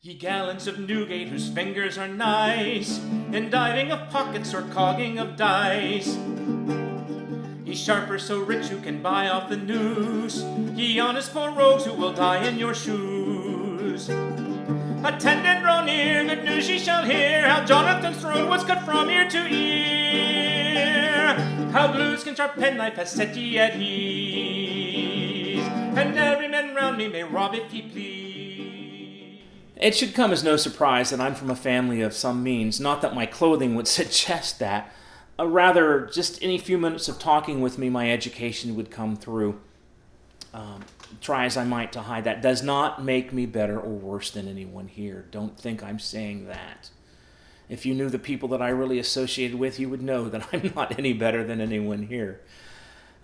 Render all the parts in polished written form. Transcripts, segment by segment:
Ye gallants of Newgate, whose fingers are nice in diving of pockets or cogging of dice, ye sharpers so rich who can buy off the noose, ye honest poor rogues who will die in your shoes. Attend and draw near, good news ye shall hear, how Jonathan's throat was cut from ear to ear, how Blueskin's sharp penknife has set ye at ease, and every man round me may rob if he please. It should come as no surprise that I'm from a family of some means, not that my clothing would suggest that. Rather, just any few minutes of talking with me, my education would come through. Try as I might to hide that does not make me better or worse than anyone here. Don't think I'm saying that. If you knew the people that I really associated with, you would know that I'm not any better than anyone here.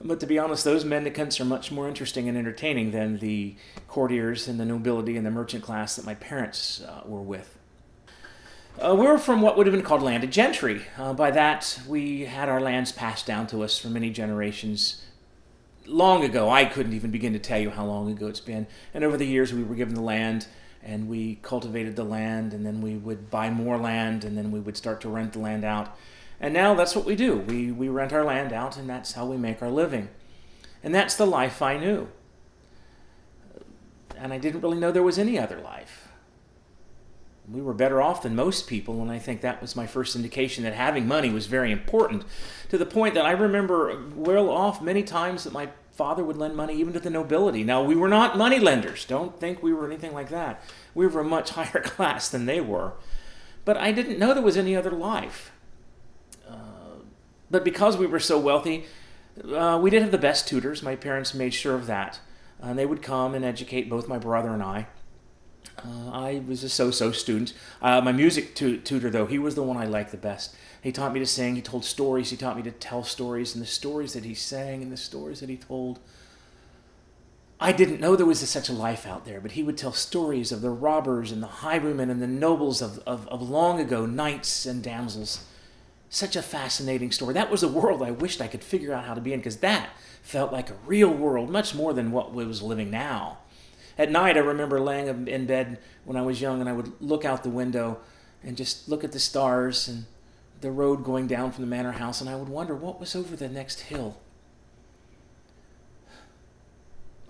But to be honest, those mendicants are much more interesting and entertaining than the courtiers and the nobility and the merchant class that my parents were with. We were from what would have been called landed gentry. By that, we had our lands passed down to us for many generations. Long ago, I couldn't even begin to tell you how long ago it's been. And over the years, we were given the land, and we cultivated the land, and then we would buy more land, and then we would start to rent the land out. And now that's what we do. We rent our land out, and that's how we make our living. And that's the life I knew. And I didn't really know there was any other life. We were better off than most people, and I think that was my first indication that having money was very important, to the point that I remember well off many times that my father would lend money even to the nobility. Now, we were not money lenders. Don't think we were anything like that. We were a much higher class than they were. But I didn't know there was any other life. But because we were so wealthy, we did have the best tutors. My parents made sure of that. And they would come and educate both my brother and I. I was a so-so student. My music tutor, though, he was the one I liked the best. He taught me to sing. He told stories. He taught me to tell stories. And the stories that he sang and the stories that he told, I didn't know there was such a life out there. But he would tell stories of the robbers and the highwaymen and the nobles of long ago, knights and damsels. Such a fascinating story. That was a world I wished I could figure out how to be in, because that felt like a real world, much more than what we was living now. At night, I remember laying in bed when I was young, and I would look out the window and just look at the stars and the road going down from the manor house, and I would wonder what was over the next hill.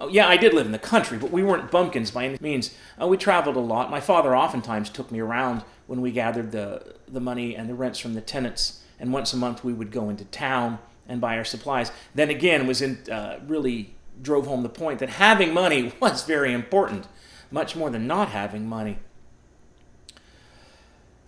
Oh, yeah, I did live in the country, but we weren't bumpkins by any means. We traveled a lot. My father oftentimes took me around when we gathered the money and the rents from the tenants, and once a month we would go into town and buy our supplies. Then again, really drove home the point that having money was very important, much more than not having money.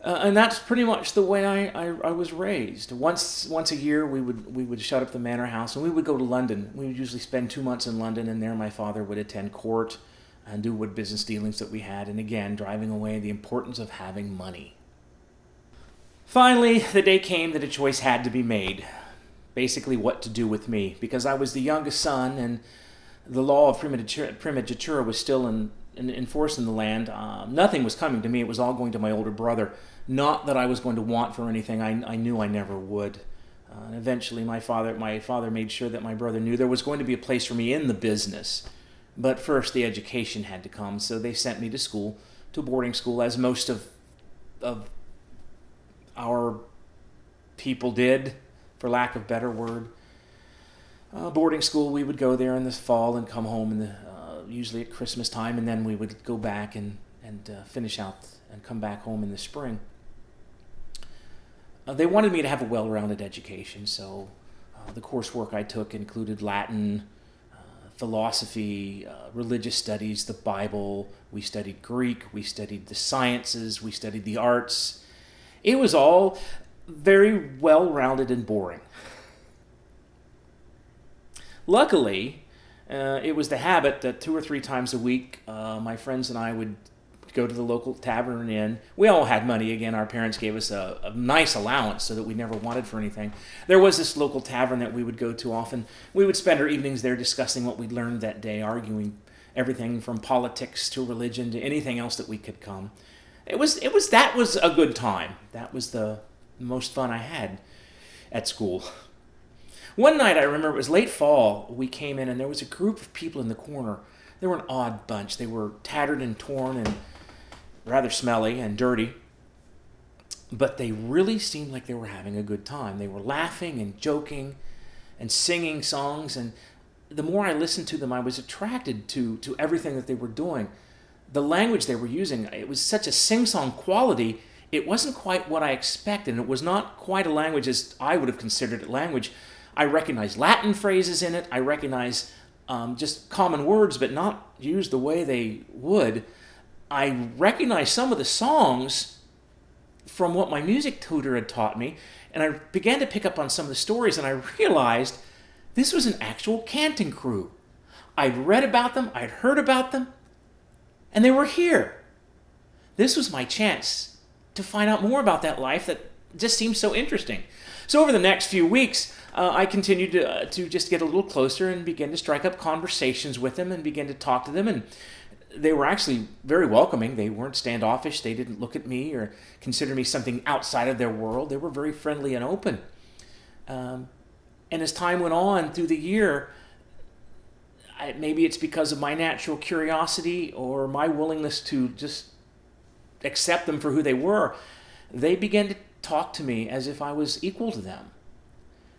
And that's pretty much the way I was raised. Once a year, we would shut up the manor house, and we would go to London. We would usually spend 2 months in London, and there my father would attend court and do what business dealings that we had, and again, driving away the importance of having money. Finally, the day came that a choice had to be made. Basically, what to do with me, because I was the youngest son, and the law of primogenitura was still in force in the land. Nothing was coming to me. It was all going to my older brother. Not that I was going to want for anything. I knew I never would. And eventually my father made sure that my brother knew there was going to be a place for me in the business. But first the education had to come, so they sent me to school, to boarding school, as most of our people did, for lack of a better word. Boarding school, we would go there in the fall and come home usually at Christmas time, and then we would go back and finish out and come back home in the spring. They wanted me to have a well-rounded education, so the coursework I took included Latin, philosophy, religious studies, the Bible. We studied Greek, we studied the sciences, we studied the arts. It was all very well-rounded and boring. Luckily, it was the habit that 2 or 3 times a week, my friends and I would go to the local tavern and inn. We all had money. Again, our parents gave us a nice allowance so that we never wanted for anything. There was this local tavern that we would go to often. We would spend our evenings there discussing what we'd learned that day, arguing everything from politics to religion to anything else that we could come. That was a good time. That was the most fun I had at school. One night, I remember, it was late fall, we came in and there was a group of people in the corner. They were an odd bunch. They were tattered and torn and rather smelly and dirty, but they really seemed like they were having a good time. They were laughing and joking and singing songs, and the more I listened to them, I was attracted to everything that they were doing. The language they were using, it was such a sing-song quality. It wasn't quite what I expected, and it was not quite a language as I would have considered it language. I recognized Latin phrases in it. I recognized just common words, but not used the way they would. I recognized some of the songs from what my music tutor had taught me, and I began to pick up on some of the stories, and I realized this was an actual canting crew. I'd read about them, I'd heard about them, and they were here. This was my chance to find out more about that life that just seemed so interesting. So over the next few weeks, I continued to just get a little closer and begin to strike up conversations with them and begin to talk to them. And they were actually very welcoming. They weren't standoffish. They didn't look at me or consider me something outside of their world. They were very friendly and open. And as time went on through the year, maybe it's because of my natural curiosity or my willingness to just accept them for who they were, they began to talk to me as if I was equal to them,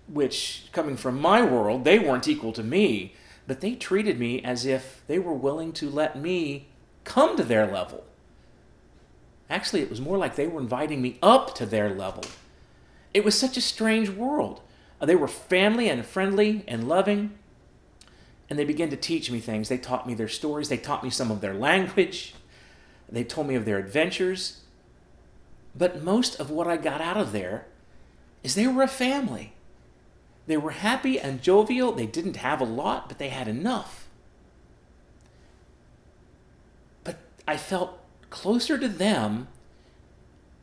which, coming from my world, they weren't equal to me, but they treated me as if they were willing to let me come to their level. Actually, it was more like they were inviting me up to their level. It was such a strange world. They were family and friendly and loving, and they began to teach me things. They taught me their stories. They taught me some of their language. They told me of their adventures. But most of what I got out of there is they were a family. They were happy and jovial. They didn't have a lot, but they had enough. But I felt closer to them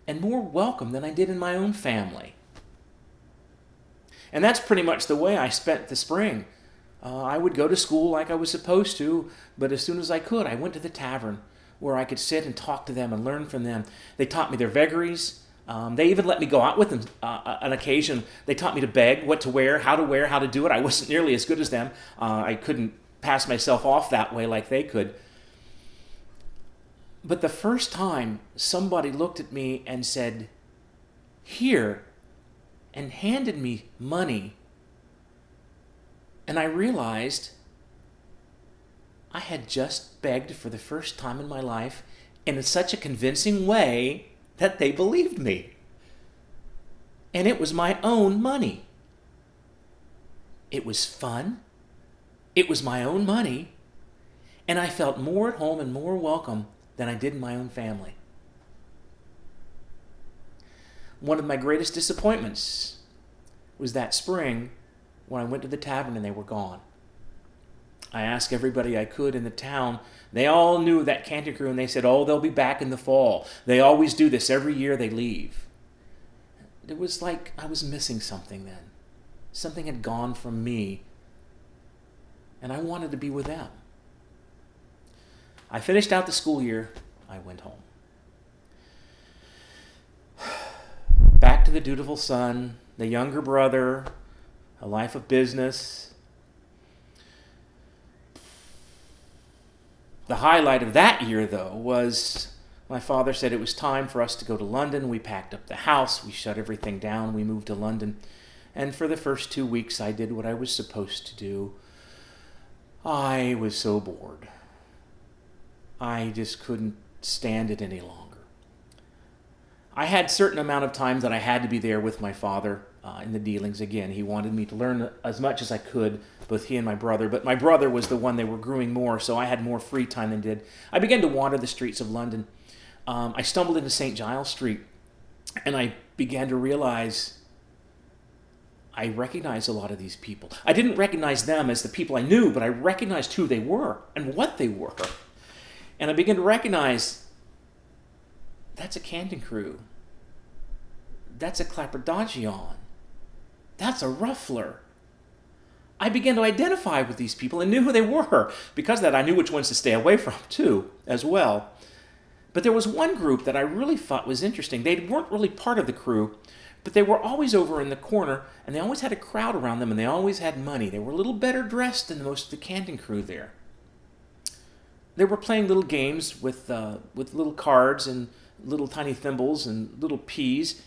and more welcome than I did in my own family. And that's pretty much the way I spent the spring. I would go to school like I was supposed to, but as soon as I could, I went to the tavern where I could sit and talk to them and learn from them. They taught me their vagaries. They even let me go out with them on occasion. They taught me to beg, what to wear, how to do it. I wasn't nearly as good as them. I couldn't pass myself off that way like they could. But the first time somebody looked at me and said, "Here," and handed me money, and I realized I had just begged for the first time in my life in such a convincing way that they believed me. And it was my own money. It was fun. It was my own money. And I felt more at home and more welcome than I did in my own family. One of my greatest disappointments was that spring when I went to the tavern and they were gone. I asked everybody I could in the town. They all knew that Canting Crew, and they said, "Oh, they'll be back in the fall. They always do this. Every year they leave." It was like I was missing something then. Something had gone from me, and I wanted to be with them. I finished out the school year. I went home. Back to the dutiful son, the younger brother, a life of business. The highlight of that year, though, was my father said it was time for us to go to London. We packed up the house. We shut everything down. We moved to London. And for the first 2 weeks, I did what I was supposed to do. I was so bored. I just couldn't stand it any longer. I had a certain amount of time that I had to be there with my father in the dealings. Again, he wanted me to learn as much as I could, both he and my brother. But my brother was the one they were grooming more, so I had more free time than did. I began to wander the streets of London. I stumbled into St. Giles Street, and I began to realize I recognized a lot of these people. I didn't recognize them as the people I knew, but I recognized who they were and what they were. And I began to recognize that's a Canting Crew. That's a Clapperdogeon. That's a Ruffler. I began to identify with these people and knew who they were. Because of that, I knew which ones to stay away from, too, as well. But there was one group that I really thought was interesting. They weren't really part of the crew, but they were always over in the corner, and they always had a crowd around them, and they always had money. They were a little better dressed than most of the Canting Crew there. they were playing little games with little cards and little tiny thimbles and little peas.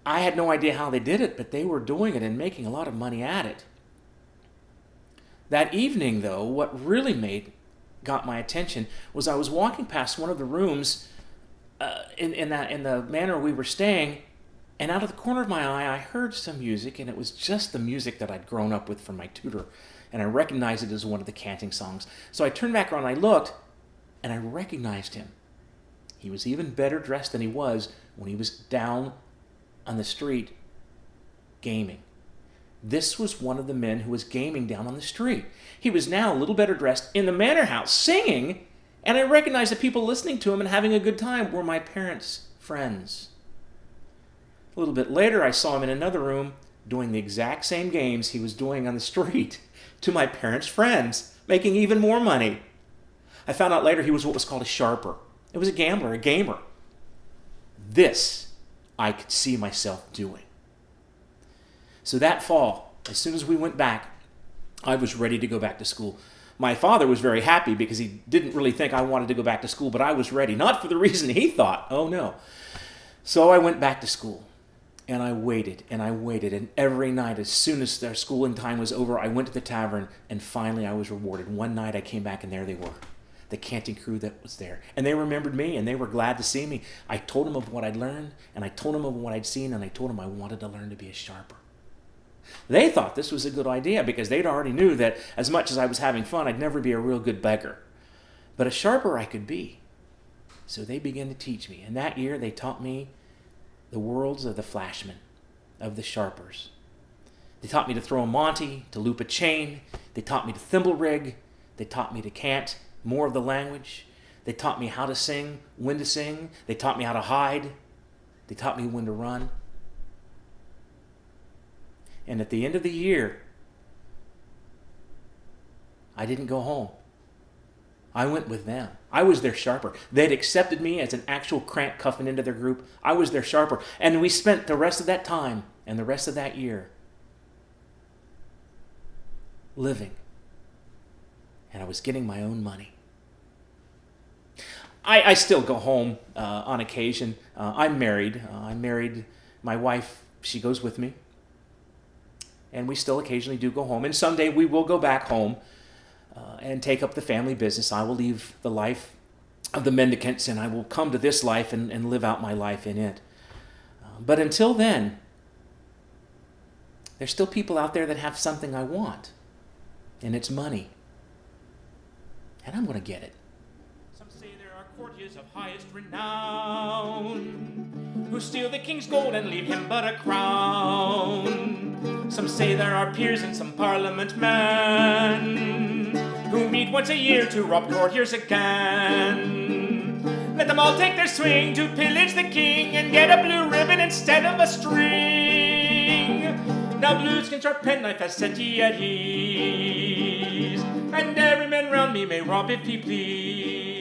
I had no idea how they did it, but they were doing it and making a lot of money at it. That evening, though, what really got my attention was I was walking past one of the rooms in the manor we were staying, and out of the corner of my eye, I heard some music, and it was just the music that I'd grown up with from my tutor, and I recognized it as one of the canting songs. So I turned back around, I looked, and I recognized him. He was even better dressed than he was when he was down on the street gaming. This was one of the men who was gaming down on the street. He was now a little better dressed in the manor house singing, and I recognized the people listening to him and having a good time were my parents' friends. A little bit later, I saw him in another room doing the exact same games he was doing on the street to my parents' friends, making even more money. I found out later he was what was called a sharper. It was a gambler, a gamer. This I could see myself doing. So that fall, as soon as we went back, I was ready to go back to school. My father was very happy because he didn't really think I wanted to go back to school, but I was ready, not for the reason he thought. Oh, no. So I went back to school, and I waited, and every night, as soon as their schooling time was over, I went to the tavern, and finally I was rewarded. One night I came back, and there they were, the Canting Crew that was there. And they remembered me, and they were glad to see me. I told them of what I'd learned, and I told them of what I'd seen, and I told them I wanted to learn to be a sharper. They thought this was a good idea because they'd already knew that as much as I was having fun, I'd never be a real good beggar. But a sharper I could be. So they began to teach me. And that year they taught me the worlds of the flashmen, of the sharpers. They taught me to throw a monty, to loop a chain. They taught me to thimble rig. They taught me to cant more of the language. They taught me how to sing, when to sing. They taught me how to hide. They taught me when to run. And at the end of the year, I didn't go home. I went with them. I was their sharper. They'd accepted me as an actual crank cuffing into their group. I was their sharper. And we spent the rest of that time and the rest of that year living. And I was getting my own money. I still go home on occasion. I'm married. My wife, she goes with me. And we still occasionally do go home. And someday we will go back home and take up the family business. I will leave the life of the mendicants and I will come to this life and live out my life in it. But until then, there's still people out there that have something I want. And it's money. And I'm going to get it. Some say there are courtiers of highest renown who steal the king's gold and leave him but a crown. Some say there are peers and some parliament men who meet once a year to rob courtiers again. Let them all take their swing to pillage the king and get a blue ribbon instead of a string. Now blueskins or penknife has set ye at ease, and every man round me may rob if he please.